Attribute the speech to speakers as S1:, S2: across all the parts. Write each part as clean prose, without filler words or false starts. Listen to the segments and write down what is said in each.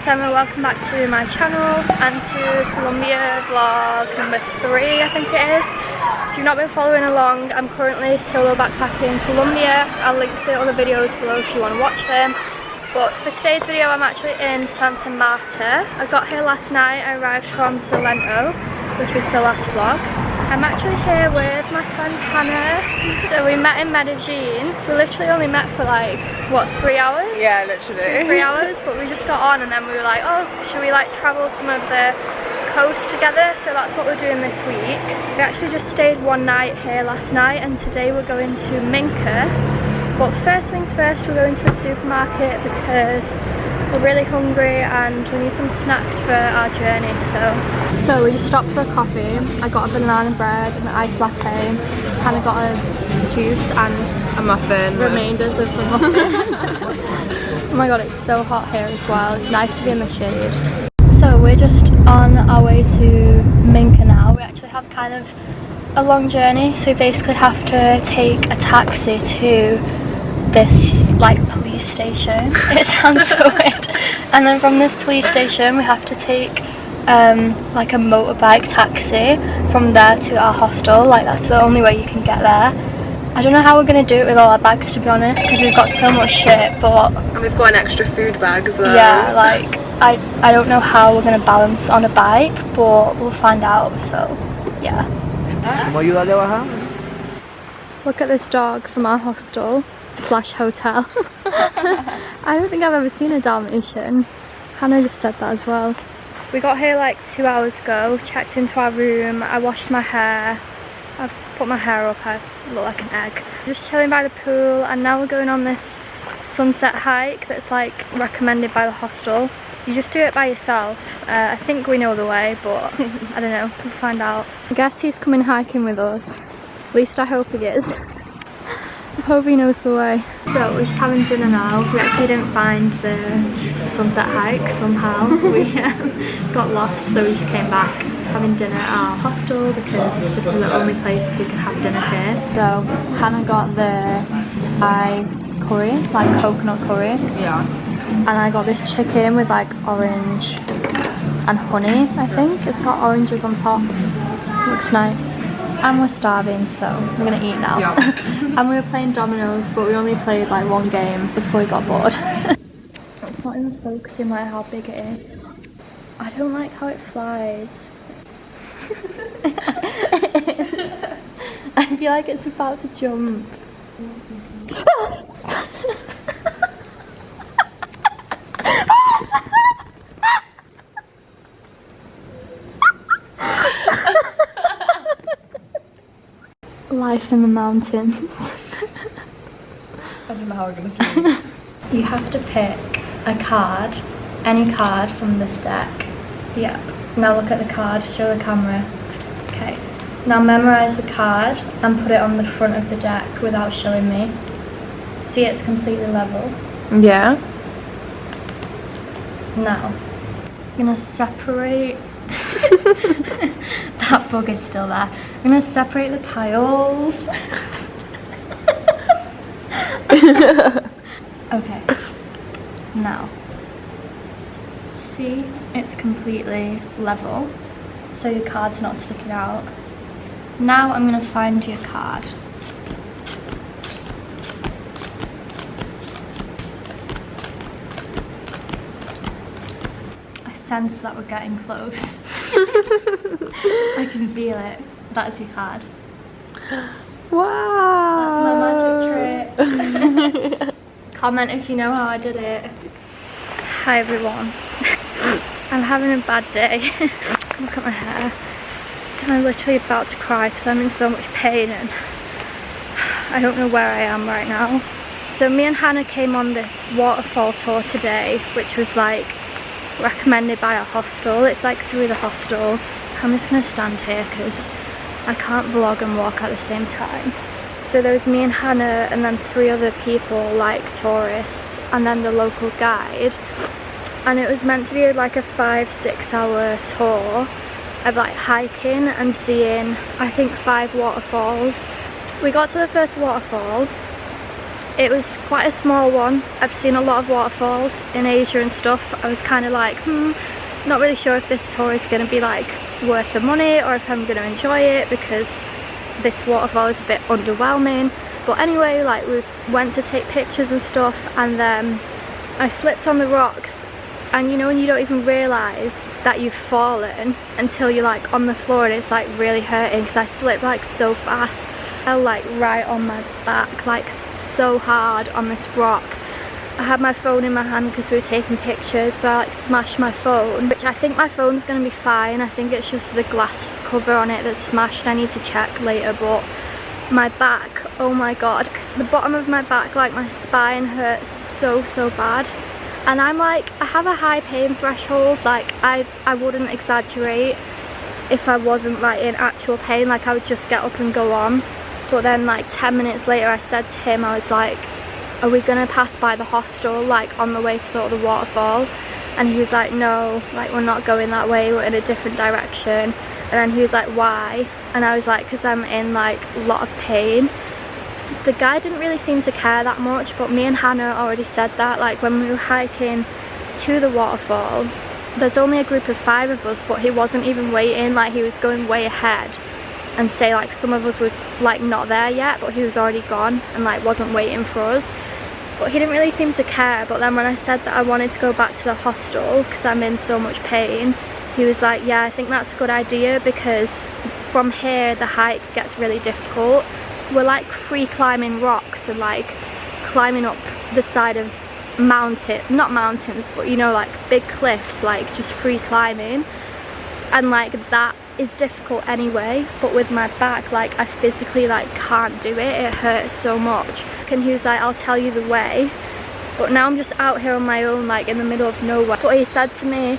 S1: Emma, welcome back to my channel and to Colombia vlog number 3, I think it is. If you've not been following along, I'm currently solo backpacking in Colombia. I'll link the other videos below if you want to watch them. But for today's video, I'm actually in Santa Marta. I got here last night. I arrived from Salento, which was the last vlog. I'm actually here with my friend Hannah. So we met in Medellin. We literally only met for like, what, 3 hours?
S2: Yeah, literally.
S1: 2-3 hours, but we just got on and then we were like, oh, should we like travel some of the coast together? So that's what we're doing this week. We actually just stayed one night here last night and today we're going to Minca. But first things first, we're going to the supermarket because we're really hungry and we need some snacks for our journey. So we just stopped for a coffee. I got a banana bread and an iced latte. Hannah got a juice and
S2: a muffin.
S1: Remainders of the muffin. Oh my god, it's so hot here as well. It's nice to be in the shade. So we're just on our way to Minca now. We actually have kind of a long journey, so we basically have to take a taxi to this like police station. It sounds so weird. And then from this police station we have to take like a motorbike taxi from there to our hostel. Like that's the only way you can get there. I don't know how we're going to do it with all our bags, to be honest, because we've got so much shit, but... And
S2: we've got an extra food bag as well.
S1: Yeah, like, I don't know how we're going to balance on a bike, but we'll find out, so, yeah. Look at this dog from our hostel / hotel. I don't think I've ever seen a Dalmatian. Hannah just said that as well. We got here like 2 hours ago, checked into our room, I washed my hair, I've put my hair up, I look like an egg. Just chilling by the pool, and now we're going on this sunset hike that's like recommended by the hostel. You just do it by yourself. I think we know the way, but I don't know, we'll find out. I guess he's coming hiking with us. At least I hope he is. I hope he knows the way. So we're just having dinner now. We actually didn't find the sunset hike somehow. We got lost, so we just came back. Having dinner at our hostel because this is the only place we can have dinner here. So Hannah got the Thai curry, like coconut curry.
S2: Yeah.
S1: And I got this chicken with like orange and honey, I think. It's got oranges on top. Looks nice. And we're starving, so we're gonna eat now. Yeah. And we were playing dominoes, but we only played like one game before we got bored. It's not even focusing like how big it is. I don't like how it flies. It is. I feel like it's about to jump. Life in the mountains.
S2: I don't know how we're gonna see.
S1: You have to pick a card, any card from this deck. Yep. Now look at the card, show the camera. Okay. Now memorize the card and put it on the front of the deck without showing me. See, it's completely level.
S2: Yeah.
S1: Now, I'm gonna separate. That bug is still there. I'm gonna separate the piles. Okay. Now, see, it's completely level, so your card's not sticking out. Now I'm gonna find your card. I sense that we're getting close. I can feel it. That's your card.
S2: Wow.
S1: That's my magic trick. Comment if you know how I did it. Hi everyone. I'm having a bad day. Look at my hair. So I'm literally about to cry because I'm in so much pain and I don't know where I am right now. So me and Hannah came on this waterfall tour today, which was like recommended by our hostel. It's like through the hostel. I'm just gonna stand here because I can't vlog and walk at the same time. So there was me and Hannah and then 3 other people like tourists and then the local guide. And it was meant to be like a 5-6 hour tour of like hiking and seeing I think 5 waterfalls. We got to the first waterfall It was quite a small one. I've seen a lot of waterfalls in Asia and stuff. I was kind of like, not really sure if this tour is going to be like worth the money or if I'm going to enjoy it, because this waterfall is a bit underwhelming. But anyway, like, we went to take pictures and stuff, and then I slipped on the rocks, and you know when you don't even realise that you've fallen until you're like on the floor, and it's like really hurting because I slipped like so fast. I fell like right on my back, like so hard on this rock. I had my phone in my hand because we were taking pictures, so I like smashed my phone, which I think my phone's going to be fine. I think it's just the glass cover on it that's smashed. I need to check later. But my back, oh my god, the bottom of my back, like my spine hurts so bad. And I'm like, I have a high pain threshold. Like I wouldn't exaggerate if I wasn't like in actual pain. Like I would just get up and go on. But then like 10 minutes later I said to him, I was like, are we gonna pass by the hostel like on the way to the waterfall? And he was like, no, like we're not going that way, we're in a different direction. And then he was like, why? And I was like, because I'm in like a lot of pain. The guy didn't really seem to care that much, but me and Hannah already said that. Like when we were hiking to the waterfall, there's only a group of 5 of us, but he wasn't even waiting. Like he was going way ahead, and say like some of us were like not there yet, but he was already gone and like wasn't waiting for us. But he didn't really seem to care. But then when I said that I wanted to go back to the hostel because I'm in so much pain, he was like, yeah, I think that's a good idea, because from here the hike gets really difficult. We're like free climbing rocks and like climbing up the side of not mountains, but you know, like big cliffs, like just free climbing. And like that is difficult anyway, but with my back, like I physically like can't do it. It hurts so much. And he was like, I'll tell you the way. But now I'm just out here on my own, like in the middle of nowhere. But he said to me,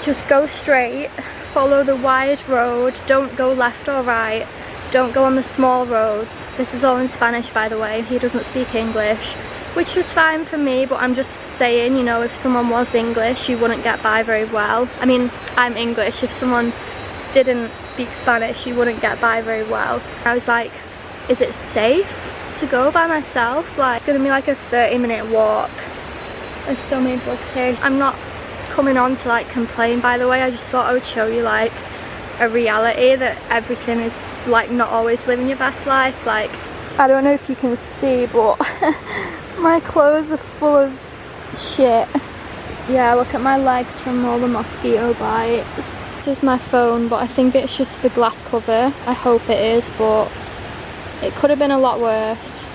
S1: just go straight, follow the wide road, don't go left or right, don't go on the small roads. This is all in Spanish, by the way. He doesn't speak English, which was fine for me, but I'm just saying, you know, if someone was English, you wouldn't get by very well. I mean, I'm English. If someone didn't speak Spanish, you wouldn't get by very well. I was like, is it safe to go by myself? Like, it's gonna be like a 30-minute walk. There's so many books here. I'm not coming on to like complain, by the way. I just thought I would show you like a reality that everything is like not always living your best life. Like, I don't know if you can see, but my clothes are full of shit. Yeah, look at my legs from all the mosquito bites. This is my phone, but I think it's just the glass cover. I hope it is, but it could have been a lot worse.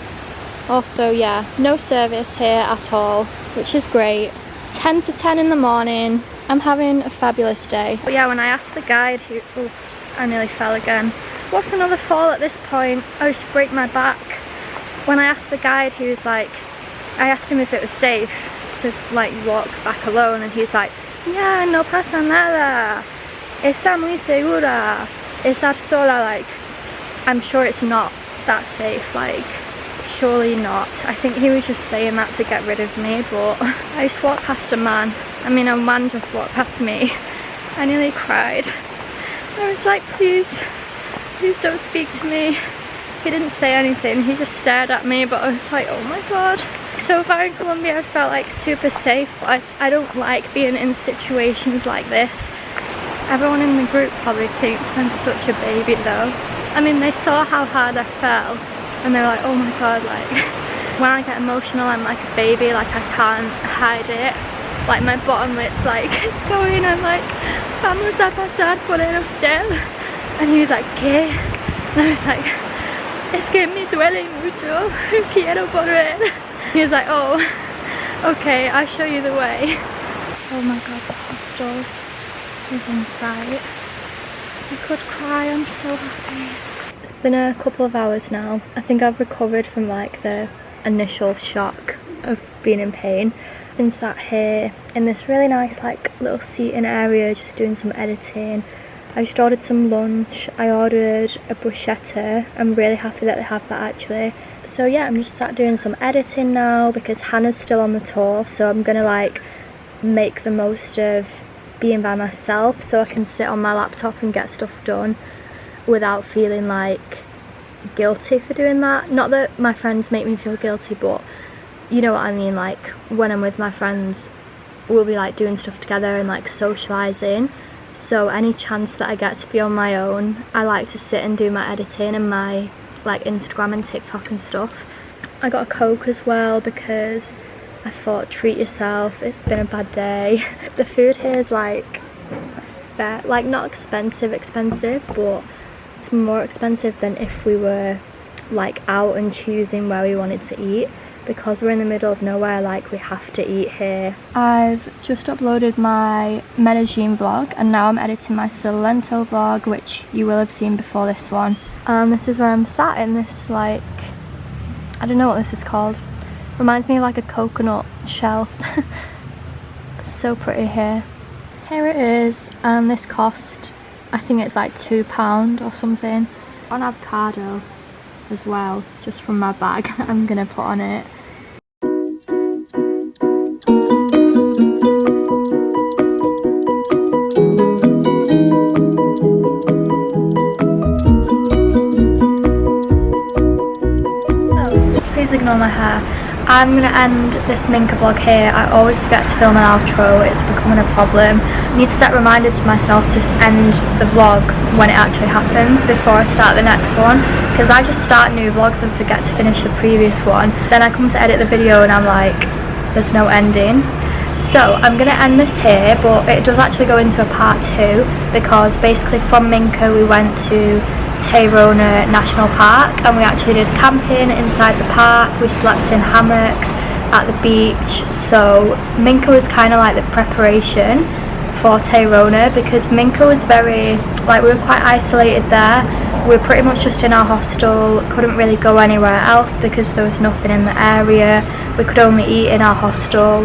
S1: Also, yeah, no service here at all, which is great. 10 to 10 in the morning. I'm having a fabulous day. But yeah, when I asked the guide who... Oh, I nearly fell again. What's another fall at this point? I just break my back. When I asked the guide, he was like... I asked him if it was safe to like walk back alone, and he's like, yeah, no pasa nada. Está muy segura. Estar sola, like, I'm sure it's not that safe, like, surely not. I think he was just saying that to get rid of me, but I just walked past a man. I mean, a man just walked past me. I nearly cried. I was like, please don't speak to me. He didn't say anything, he just stared at me, but I was like, oh my god. So far in Colombia I felt like super safe, but I don't like being in situations like this. Everyone in the group probably thinks I'm such a baby though. I mean, they saw how hard I fell and they were like, oh my god, like, when I get emotional I'm like a baby, like I can't hide it. Like my bottom lip's like going, I'm like, vamos a pasar por el hostel. And he was like, ¿qué? And I was like, es que me duele mucho, quiero volver. He was like, oh, okay, I'll show you the way. Oh my god, the hostel is in sight. I could cry, I'm so happy. It's been a couple of hours now. I think I've recovered from like the initial shock of being in pain. I've been sat here in this really nice like little seating area just doing some editing. I just ordered some lunch. I ordered a bruschetta. I'm really happy that they have that actually. So yeah, I'm just sat doing some editing now because Hannah's still on the tour, so I'm gonna like make the most of being by myself so I can sit on my laptop and get stuff done without feeling like guilty for doing that. Not that my friends make me feel guilty, but you know what I mean, like when I'm with my friends we'll be like doing stuff together and like socialising, so any chance that I get to be on my own I like to sit and do my editing and my like Instagram and TikTok and stuff. I got a Coke as well because I thought treat yourself, it's been a bad day. The food here is like fair, like not expensive, but it's more expensive than if we were like out and choosing where we wanted to eat. Because we're in the middle of nowhere, like we have to eat here. I've just uploaded my Medellin vlog and now I'm editing my Salento vlog, which you will have seen before this one. And this is where I'm sat in this like, I don't know what this is called. Reminds me of like a coconut shell. So pretty here. Here it is, and this cost, I think it's like £2 or something. An avocado as well, just from my bag I'm gonna put on it. So, please ignore my hair. I'm going to end this Minca vlog here. I always forget to film an outro, it's becoming a problem. I need to set reminders for myself to end the vlog when it actually happens before I start the next one, because I just start new vlogs and forget to finish the previous one. Then I come to edit the video and I'm like, there's no ending. So I'm going to end this here, but it does actually go into a part 2, because basically from Minca we went to Tayrona National Park and we actually did camping inside the park. We slept in hammocks at the beach. So Minca was kind of like the preparation for Tayrona, because Minca was very, like, we were quite isolated there. We were pretty much just in our hostel, couldn't really go anywhere else because there was nothing in the area. We could only eat in our hostel.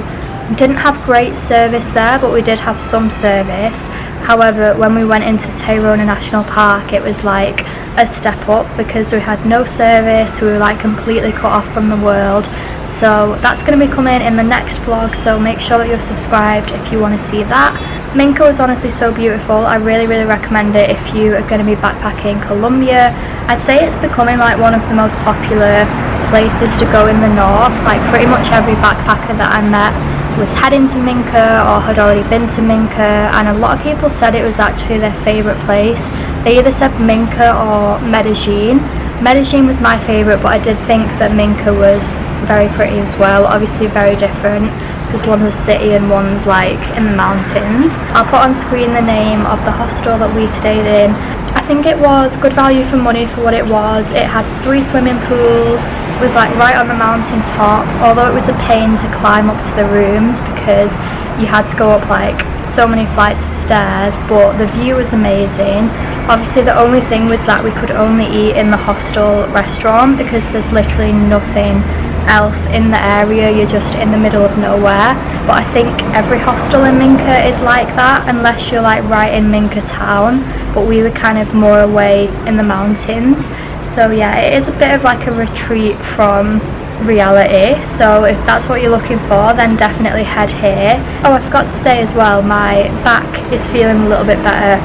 S1: We didn't have great service there, but we did have some service. However, when we went into Tayrona National Park, it was like a step up because we had no service. We were like completely cut off from the world. So that's going to be coming in the next vlog, so make sure that you're subscribed if you want to see that. Minca was honestly so beautiful. I really recommend it if you are going to be backpacking Colombia. I'd say it's becoming like one of the most popular places to go in the north. Like pretty much every backpacker that I met was heading to Minca or had already been to Minca, and a lot of people said it was actually their favourite place. They either said Minca or Medellin. Medellin was my favourite, but I did think that Minca was very pretty as well. Obviously very different because one's a city and one's like in the mountains. I'll put on screen the name of the hostel that we stayed in. I think it was good value for money for what it was. It had 3 swimming pools. It was like right on the mountain top, although it was a pain to climb up to the rooms because you had to go up like so many flights of stairs, but the view was amazing. Obviously the only thing was that we could only eat in the hostel restaurant because there's literally nothing else in the area. You're just in the middle of nowhere. But I think every hostel in Minca is like that unless you're like right in Minca town, but we were kind of more away in the mountains. So yeah, it is a bit of like a retreat from reality, so if that's what you're looking for then definitely head here. Oh, I forgot to say as well, my back is feeling a little bit better.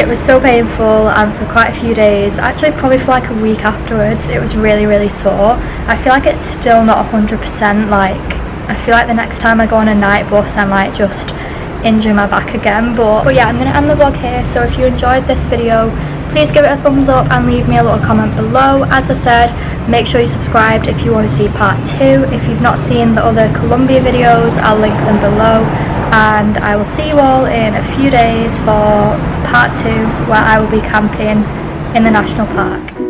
S1: It was so painful, and for quite a few days, actually probably for like a week afterwards, it was really sore. I feel like it's still not 100%, like I feel like the next time I go on a night bus I might just injure my back again, but yeah, I'm going to end the vlog here. So if you enjoyed this video, please give it a thumbs up and leave me a little comment below. As I said, make sure you subscribed if you want to see part 2. If you've not seen the other Colombia videos, I'll link them below, and I will see you all in a few days for part 2 where I will be camping in the national park.